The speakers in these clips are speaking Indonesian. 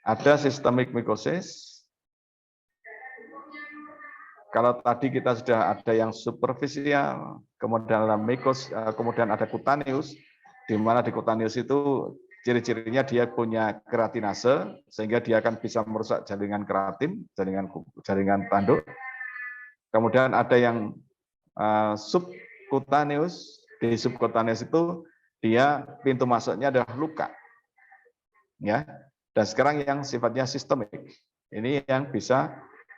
ada sistemik mikosis. Kalau tadi kita sudah ada yang superficial, kemudian ada mikos, kemudian ada kutaneus, di mana di kutaneus itu ciri-cirinya dia punya keratinase, sehingga dia akan bisa merusak jaringan keratin, jaringan tanduk. Kemudian ada yang subkutaneus, di subkutaneus itu dia pintu masuknya adalah luka, ya. Dan sekarang yang sifatnya sistemik, ini yang bisa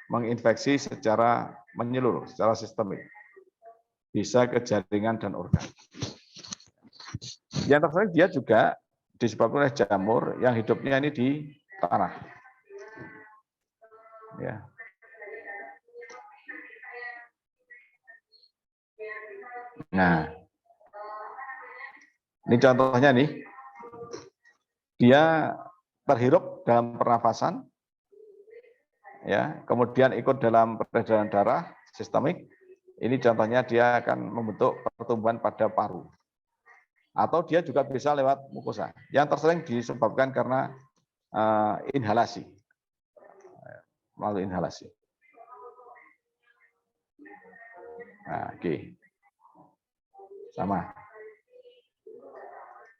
menginfeksi secara menyeluruh, secara sistemik, bisa ke jaringan dan organ. Yang terakhir dia juga disebabkan oleh jamur yang hidupnya ini di tanah. Ya. Nah, ini contohnya nih, dia terhirup dalam pernafasan, ya, kemudian ikut dalam peredaran darah sistemik. Ini contohnya dia akan membentuk pertumbuhan pada paru. Atau dia juga bisa lewat mukosa. Yang tersering disebabkan karena inhalasi, melalui inhalasi. Nah, oke. Sama.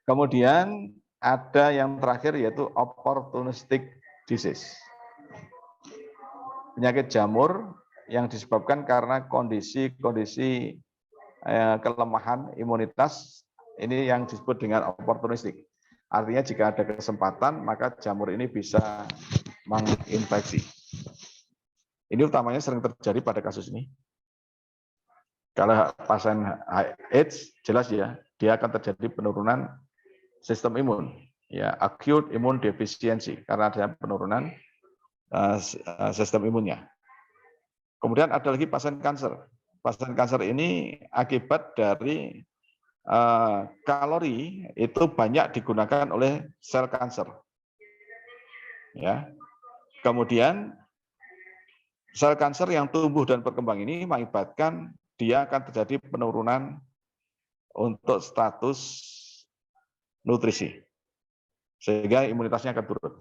Kemudian ada yang terakhir yaitu opportunistic disease. Penyakit jamur yang disebabkan karena kondisi-kondisi kelemahan imunitas, ini yang disebut dengan opportunistic. Artinya jika ada kesempatan, maka jamur ini bisa menginfeksi. Ini utamanya sering terjadi pada kasus ini. Kalau pasien AIDS, jelas ya, dia akan terjadi penurunan sistem imun, ya, acute immune deficiency, karena ada penurunan sistem imunnya. Kemudian ada lagi pasien kanker. Pasien kanker ini akibat dari kalori itu banyak digunakan oleh sel kanker. Ya. Kemudian sel kanker yang tumbuh dan berkembang ini mengakibatkan dia akan terjadi penurunan untuk status nutrisi, sehingga imunitasnya akan turun.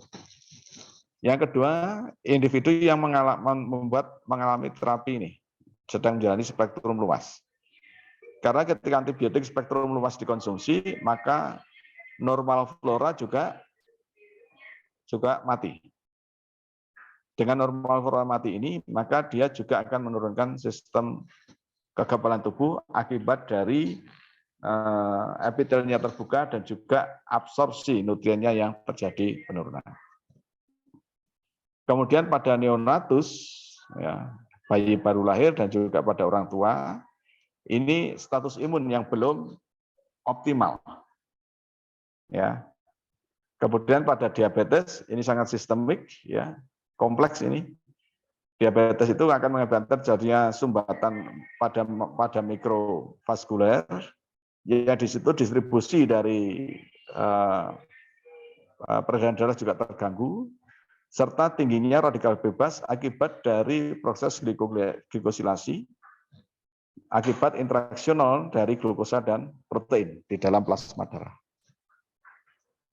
Yang kedua, individu yang mengalami terapi ini sedang menjalani spektrum luas. Karena ketika antibiotik spektrum luas dikonsumsi, maka normal flora juga mati. Dengan normal flora mati ini, maka dia juga akan menurunkan sistem kekebalan tubuh akibat dari epitelnya terbuka dan juga absorpsi nutriennya yang terjadi penurunan. Kemudian pada neonatus, ya, bayi baru lahir dan juga pada orang tua, ini status imun yang belum optimal. Ya. Kemudian pada diabetes, ini sangat sistemik, ya, kompleks ini. Diabetes itu akan mengakibatkan terjadinya sumbatan pada mikrovaskuler, ya, di situ distribusi dari peredaran darah juga terganggu, serta tingginya radikal bebas akibat dari proses glikosilasi, akibat interaksional dari glukosa dan protein di dalam plasma darah.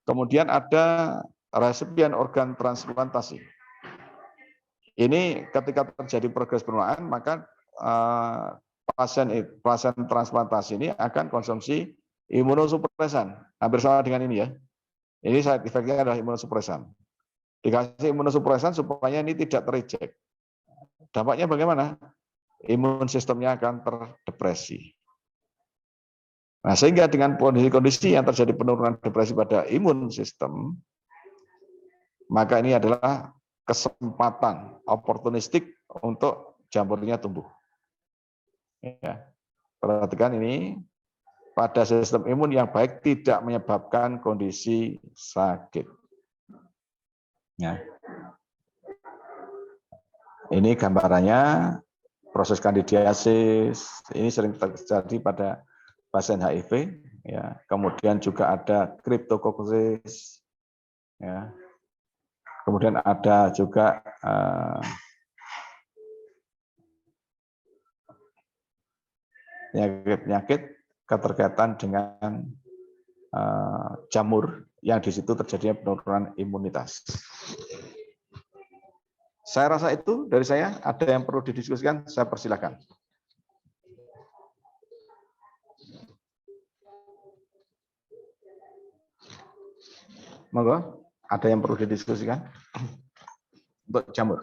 Kemudian ada resipien organ transplantasi. Ini ketika terjadi progres penuaan, maka pasien transplantasi ini akan konsumsi imunosupresan. Hampir sama dengan ini ya. Ini side effect-nya adalah imunosupresan. Dikasih imunosupresan supaya ini tidak tereject. Dampaknya bagaimana? Imun sistemnya akan terdepresi. Nah, sehingga dengan kondisi-kondisi yang terjadi penurunan depresi pada imun sistem, maka ini adalah kesempatan oportunistik untuk jamurnya tumbuh. Ya. Perhatikan ini, pada sistem imun yang baik tidak menyebabkan kondisi sakit. Ya. Ini gambarannya proses kandidiasis, ini sering terjadi pada pasien HIV, ya. Kemudian juga ada cryptococcosis, ya. Kemudian ada juga penyakit-penyakit keterkaitan dengan jamur yang di situ terjadinya penurunan imunitas. Saya rasa itu dari saya. Ada yang perlu didiskusikan, saya persilakan. Monggo, ada yang perlu didiskusikan untuk jamur?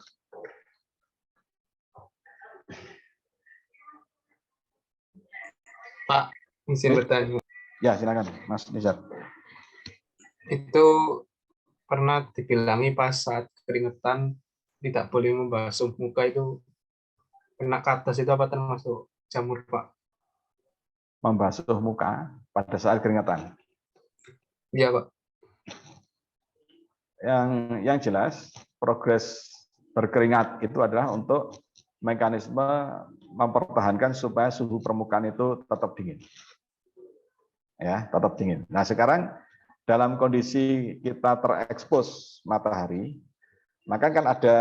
Pak, izin bertanya. Ya, silakan, Mas Nizar. Itu pernah dibilangi pas saat keringetan tidak boleh membasuh muka, itu kena ke atas, itu apa termasuk jamur, Pak? Membasuh muka pada saat keringetan. Iya, Pak. Yang jelas, progres berkeringat itu adalah untuk mekanisme mempertahankan supaya suhu permukaan itu tetap dingin. Ya, tetap dingin. Nah, sekarang dalam kondisi kita terekspos matahari, maka kan ada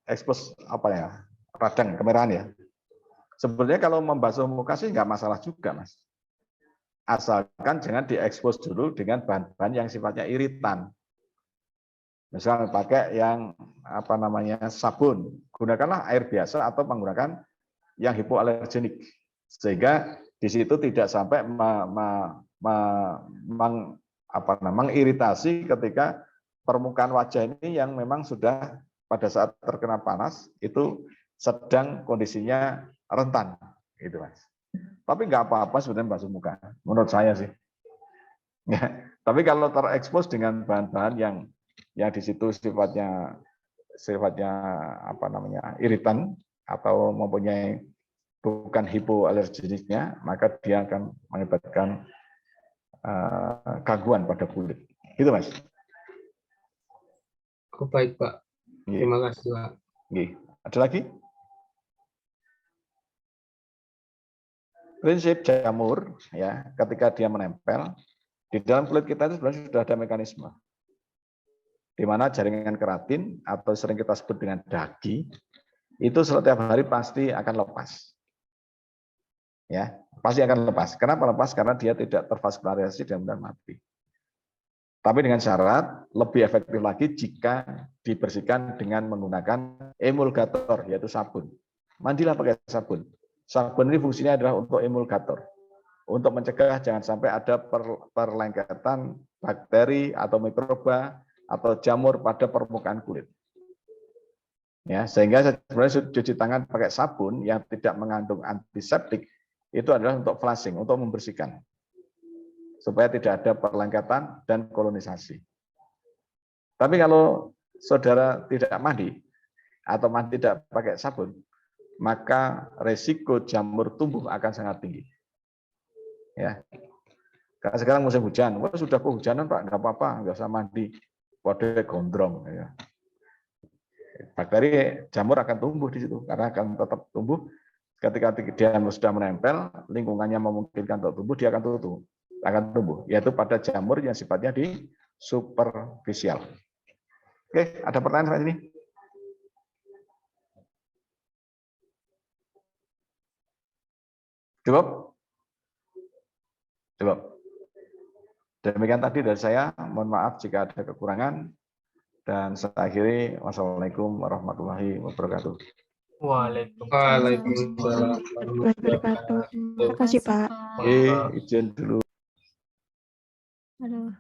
ekspos apa ya, radang kemerahan ya. Sebenarnya kalau membasuh muka sih nggak masalah juga, Mas. Asalkan jangan diekspos dulu dengan bahan-bahan yang sifatnya iritan. Misal pakai yang apa namanya sabun, gunakanlah air biasa atau menggunakan yang hipoalergenik, sehingga di situ tidak sampai mengiritasi ketika permukaan wajah ini yang memang sudah pada saat terkena panas itu sedang kondisinya rentan, gitu Mas. Tapi nggak apa-apa sebenarnya basuh muka, menurut saya sih. Ya, tapi kalau terekspos dengan bahan-bahan yang di situ sifatnya apa namanya iritan atau mempunyai bukan hipoalergeniknya, maka dia akan mengakibatkan gangguan pada kulit. Gitu, Mas. Oh, baik, Pak. Terima kasih, Pak. Ada lagi? Prinsip jamur, ya, ketika dia menempel di dalam kulit kita itu sebenarnya sudah ada mekanisme, di mana jaringan keratin atau sering kita sebut dengan dagi itu setiap hari pasti akan lepas. Ya, pasti akan lepas. Kenapa lepas? Karena dia tidak tervaskularisasi dan mudah mati. Tapi dengan syarat lebih efektif lagi jika dibersihkan dengan menggunakan emulgator, yaitu sabun. Mandilah pakai sabun. Sabun ini fungsinya adalah untuk emulgator, untuk mencegah jangan sampai ada perlengketan bakteri atau mikroba atau jamur pada permukaan kulit. Ya, sehingga sebenarnya cuci tangan pakai sabun yang tidak mengandung antiseptik itu adalah untuk flushing, untuk membersihkan, supaya tidak ada perlengketan dan kolonisasi. Tapi kalau saudara tidak mandi atau tidak pakai sabun, maka resiko jamur tumbuh akan sangat tinggi. Ya, karena sekarang musim hujan, wah sudah kehujanan Pak, nggak apa-apa, nggak usah mandi, kode gondrong. Ya. Bakteri jamur akan tumbuh di situ, karena akan tetap tumbuh. Ketika dia sudah menempel, lingkungannya memungkinkan untuk tumbuh, dia akan tumbuh, yaitu pada jamur yang sifatnya di superficial. Oke, ada pertanyaan sampai sini? Cukup? Cukup. Demikian tadi dari saya. Mohon maaf jika ada kekurangan. Dan saya akhiri. Wassalamualaikum warahmatullahi wabarakatuh. Waalaikumsalam. Terima kasih, Pak. Izin dulu. Aduh,